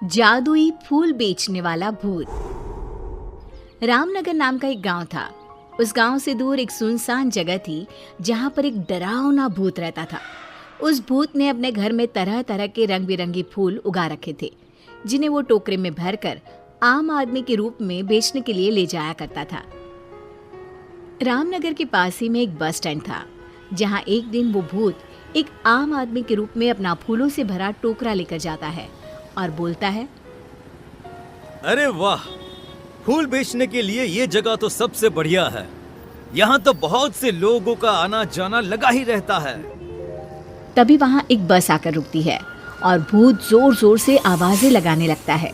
जादुई फूल बेचने वाला भूत। रामनगर नाम का एक गांव था। उस गांव से दूर एक सुनसान जगह थी जहां पर एक डरावना भूत रहता था। उस भूत ने अपने घर में तरह तरह के रंग बिरंगे फूल उगा रखे थे, जिन्हें वो टोकरे में भरकर आम आदमी के रूप में बेचने के लिए ले जाया करता था। रामनगर के पास ही में एक बस स्टैंड था, जहां एक दिन वो भूत एक आम आदमी के रूप में अपना फूलों से भरा टोकरा लेकर जाता है और बोलता है, अरे वाह, फूल बेचने के लिए ये जगह तो सबसे बढ़िया है। यहाँ तो बहुत से लोगों का आना जाना लगा ही रहता है। तभी वहां एक बस आकर रुकती है और भूत जोर जोर से आवाजें लगाने लगता है।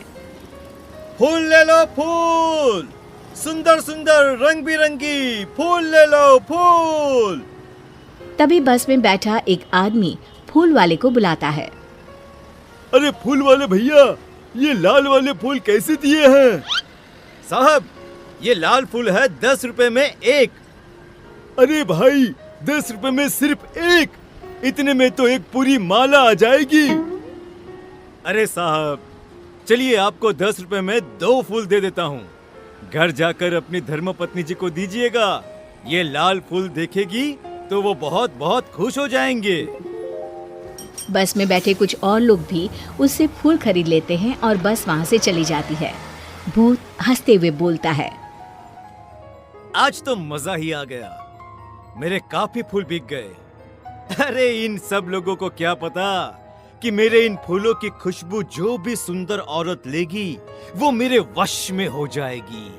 फूल ले लो, फूल, सुंदर सुंदर रंग बिरंगी फूल ले लो, फूल। तभी बस में बैठा एक आदमी फूल वाले को बुलाता है। अरे फूल वाले भैया, ये लाल वाले फूल कैसे दिए हैं? साहब, ये लाल फूल है 10 रुपए में एक। अरे भाई, 10 रुपए में सिर्फ एक? इतने में तो एक पूरी माला आ जाएगी। अरे साहब, चलिए आपको 10 रुपए में 2 फूल दे देता हूँ। घर जाकर अपनी धर्मपत्नी जी को दीजिएगा। ये लाल फूल देखेगी तो वो बहुत बहुत खुश हो जाएंगे। बस में बैठे कुछ और लोग भी उससे फूल खरीद लेते हैं और बस वहां से चली जाती है। भूत हंसते हुए बोलता है, आज तो मजा ही आ गया, मेरे काफी फूल बिक गए। अरे इन सब लोगों को क्या पता कि मेरे इन फूलों की खुशबू जो भी सुंदर औरत लेगी वो मेरे वश में हो जाएगी,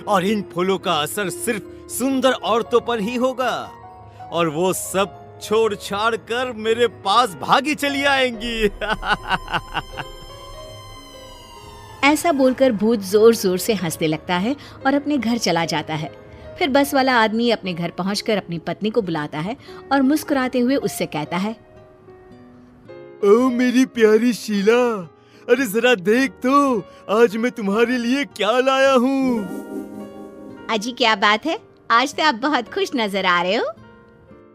और इन फूलों का असर सिर्फ सुंदर औरतों पर ही होगा, और वो सब छोड़ छाड़ कर मेरे पास भागी चली आएंगी। ऐसा बोलकर भूत जोर जोर से हंसने लगता है और अपने घर चला जाता है। फिर बस वाला आदमी अपने घर पहुंचकर अपनी पत्नी को बुलाता है और मुस्कुराते हुए उससे कहता है, ओ मेरी प्यारी शीला, अरे जरा देख तो, आज मैं तुम्हारे लिए क्या लाया हूँ। अजी क्या बात है, आज तो आप बहुत खुश नजर आ रहे हो।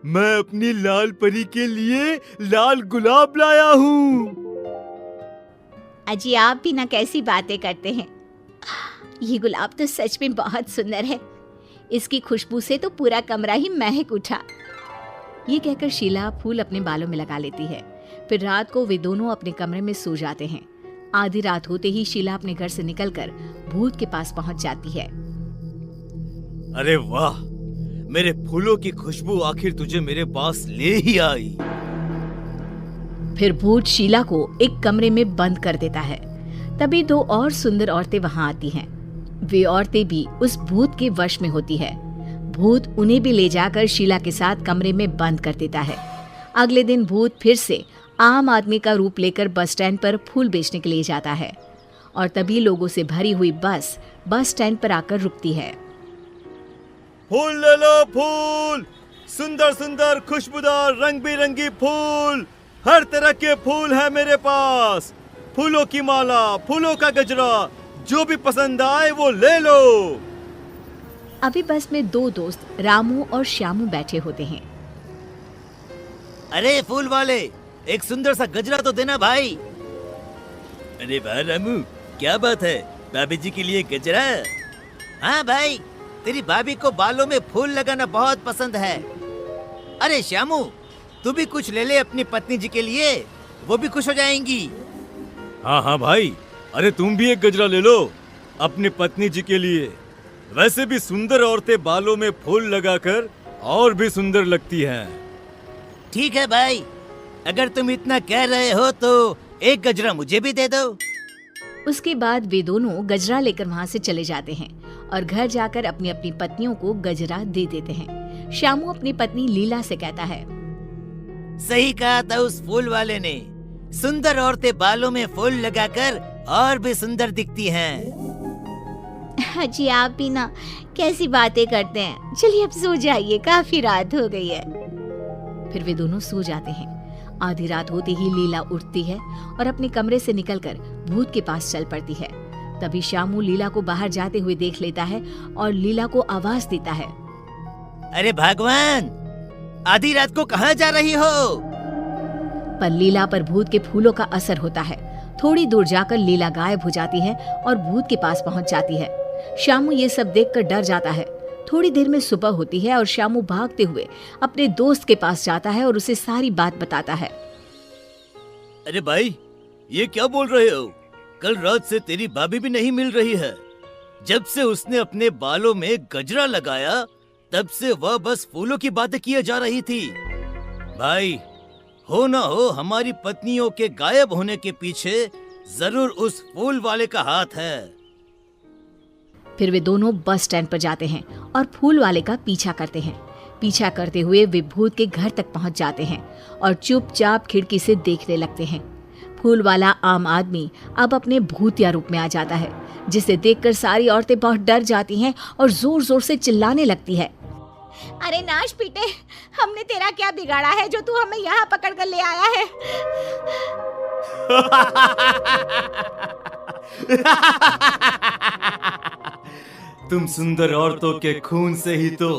मैं अपनी लाल परी के लिए लाल गुलाब लाया हूँ। अजी आप भी ना कैसी बातें करते हैं। ये गुलाब तो सच में बहुत सुंदर है, इसकी खुशबू से तो पूरा कमरा ही महक उठा। ये कहकर शीला फूल अपने बालों में लगा लेती है। फिर रात को वे दोनों अपने कमरे में सो जाते हैं। आधी रात होते ही शीला अपने घर से निकलकर भूत के पास पहुंच जाती है। अरे वाह, मेरे फूलों की खुशबू आखिर तुझे मेरे पास ले ही आई। फिर भूत शीला को एक कमरे में बंद कर देता है। तभी 2 और सुंदर औरतें वहां आती हैं। वे औरतें भी उस भूत के वश में होती है। भूत उन्हें भी ले जाकर शीला के साथ कमरे में बंद कर देता है। अगले दिन भूत फिर से आम आदमी का रूप लेकर बस स्टैंड पर फूल बेचने के लिए जाता है, और तभी लोगों से भरी हुई बस स्टैंड पर आकर रुकती है। फूल ले लो, फूल, सुंदर सुंदर खुशबूदार रंग बिरंगी फूल, हर तरह के फूल है मेरे पास। फूलों की माला, फूलों का गजरा, जो भी पसंद आए वो ले लो। अभी बस में 2 दोस्त रामू और श्यामू बैठे होते हैं। अरे फूल वाले, एक सुंदर सा गजरा तो देना भाई। अरे वाह रामू, क्या बात है, भाभी जी के लिए गजरा? हाँ भाई, तेरी भाभी को बालों में फूल लगाना बहुत पसंद है। अरे श्यामू, तू भी कुछ ले ले अपनी पत्नी जी के लिए, वो भी खुश हो जाएंगी। हाँ हाँ भाई, अरे तुम भी एक गजरा ले लो अपनी पत्नी जी के लिए। वैसे भी सुंदर औरतें बालों में फूल लगाकर और भी सुंदर लगती हैं। ठीक है भाई, अगर तुम इतना कह रहे हो तो एक गजरा मुझे भी दे दो। उसके बाद वे दोनों गजरा लेकर वहाँ से चले जाते हैं और घर जाकर अपनी अपनी पत्नियों को गजरा दे देते हैं। श्यामू अपनी पत्नी लीला से कहता है, सही कहा था उस फूल वाले ने, सुंदर औरतें बालों में फूल लगाकर और भी सुंदर दिखती हैं। जी आप भी ना कैसी बातें करते हैं। चलिए अब सो जाइए, काफी रात हो गई है। फिर वे दोनों सो जाते हैं। आधी रात होते ही लीला उठती है और अपने कमरे से निकलकर भूत के पास चल पड़ती है। तभी श्यामू लीला को बाहर जाते हुए देख लेता है और लीला को आवाज देता है, अरे भगवान, आधी रात को कहाँ जा रही हो? पर लीला पर भूत के फूलों का असर होता है। थोड़ी दूर जाकर लीला गायब हो जाती है और भूत के पास पहुंच जाती है। शामू ये सब देखकर डर जाता है। थोड़ी देर में सुबह होती है और शामू भागते हुए अपने दोस्त के पास जाता है और उसे सारी बात बताता है। अरे भाई, ये क्या बोल रहे हो? कल रात से तेरी भाभी भी नहीं मिल रही है। जब से उसने अपने बालों में गजरा लगाया तब से वह बस फूलों की बातें किए जा रही थी। भाई, हो ना हो हमारी पत्नियों के गायब होने के पीछे जरूर उस फूल वाले का हाथ है। फिर वे दोनों बस स्टैंड पर जाते हैं और फूल वाले का पीछा करते हैं। पीछा करते हुए वे भूत के घर तक पहुंच जाते हैं और चुपचाप खिड़की से देखने लगते हैं। फूल वाला आम आदमी अब अपने भूतिया रूप में आ जाता है, जिसे देखकर सारी औरतें बहुत डर जाती हैं और जोर जोर से चिल्लाने लगती है। अरे नाश पीटे, हमने तेरा क्या बिगाड़ा है जो तू हमें यहाँ पकड़ कर ले आया है? तुम सुंदर औरतों के खून से ही तो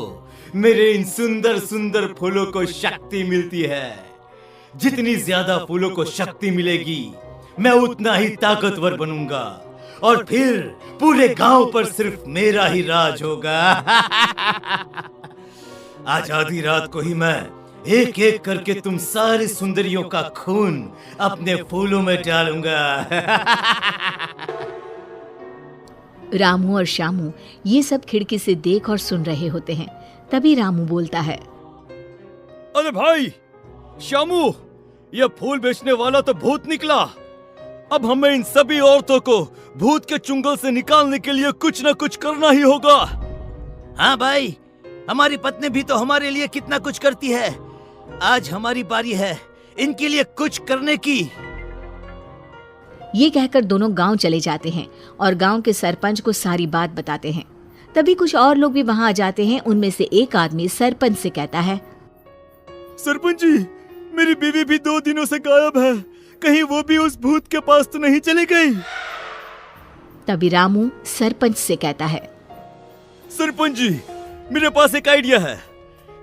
मेरे इन सुंदर सुंदर फूलों को शक्ति मिलती है। जितनी ज्यादा फूलों को शक्ति मिलेगी मैं उतना ही ताकतवर बनूंगा और फिर पूरे गांव पर सिर्फ मेरा ही राज होगा। आज आधी रात को ही मैं एक एक करके तुम सारी सुंदरियों का खून अपने फूलों में डालूंगा। रामू और श्यामू ये सब खिड़की से देख और सुन रहे होते हैं। तभी रामू बोलता है। अरे भाई श्यामू, ये फूल बेचने वाला तो भूत निकला। अब हमें इन सभी औरतों को भूत के चुंगल से निकालने के लिए कुछ न कुछ करना ही होगा। हाँ भाई, हमारी पत्नी भी तो हमारे लिए कितना कुछ करती है। आज हमारी बारी है इनके लिए कुछ करने की। ये कहकर दोनों गांव चले जाते हैं और गांव के सरपंच को सारी बात बताते हैं। तभी कुछ और लोग भी वहां आ जाते हैं। उनमें से एक आदमी सरपंच से कहता है। सरपंच जी, मेरी बीवी भी 2 दिनों से गायब है। कहीं वो भी उस भूत के पास तो नहीं चली गई? तभी रामू सरपंच से कहता है। सरपंच जी, मेरे पास एक आइडिया है।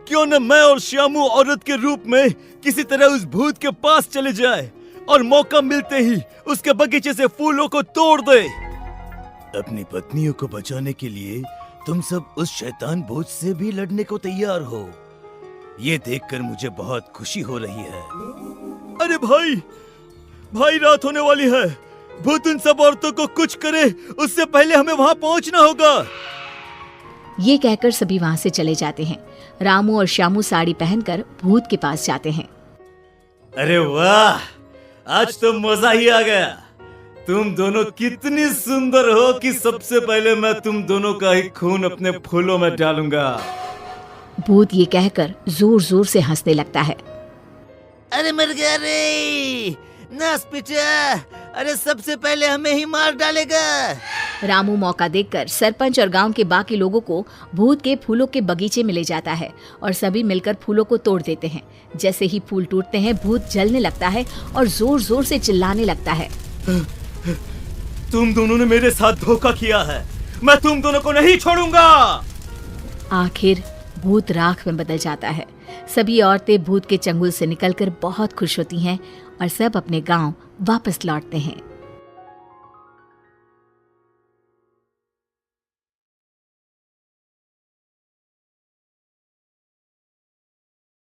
क्यों न मैं और श्यामू औरत के रूप में किसी तरह उस भूत के पास चले जाए और मौका मिलते ही उसके बगीचे से फूलों को तोड़ दे। अपनी पत्नियों को बचाने के लिए तुम सब उस शैतान भूत से भी लड़ने को तैयार हो। ये देखकर मुझे बहुत खुशी हो रही है। अरे भाई रात होने वाली है। भूत उन सब औरतों को कुछ करे उससे पहले हमें वहां पहुंचना होगा। ये कहकर सभी वहां से चले जाते हैं। रामू और श्यामू साड़ी पहनकर भूत के पास जाते हैं। अरे वाह, आज तो मजा ही आ गया। तुम दोनों कितनी सुंदर हो कि सबसे पहले मैं तुम दोनों का ही खून अपने फूलों में डालूंगा। भूत ये कहकर जोर जोर से हंसने लगता है। अरे मर गया रे नास पिचा, अरे सबसे पहले हमें ही मार डालेगा। रामू मौका देखकर सरपंच और गांव के बाकी लोगों को भूत के फूलों के बगीचे में ले जाता है और सभी मिलकर फूलों को तोड़ देते हैं। जैसे ही फूल टूटते हैं भूत जलने लगता है और जोर जोर से चिल्लाने लगता है। तुम दोनों ने मेरे साथ धोखा किया है, मैं तुम दोनों को नहीं छोड़ूंगा। आखिर भूत राख में बदल जाता है। सभी औरतें भूत के चंगुल से निकलकर बहुत खुश होती हैं और सब अपने गांव वापस लौटते हैं।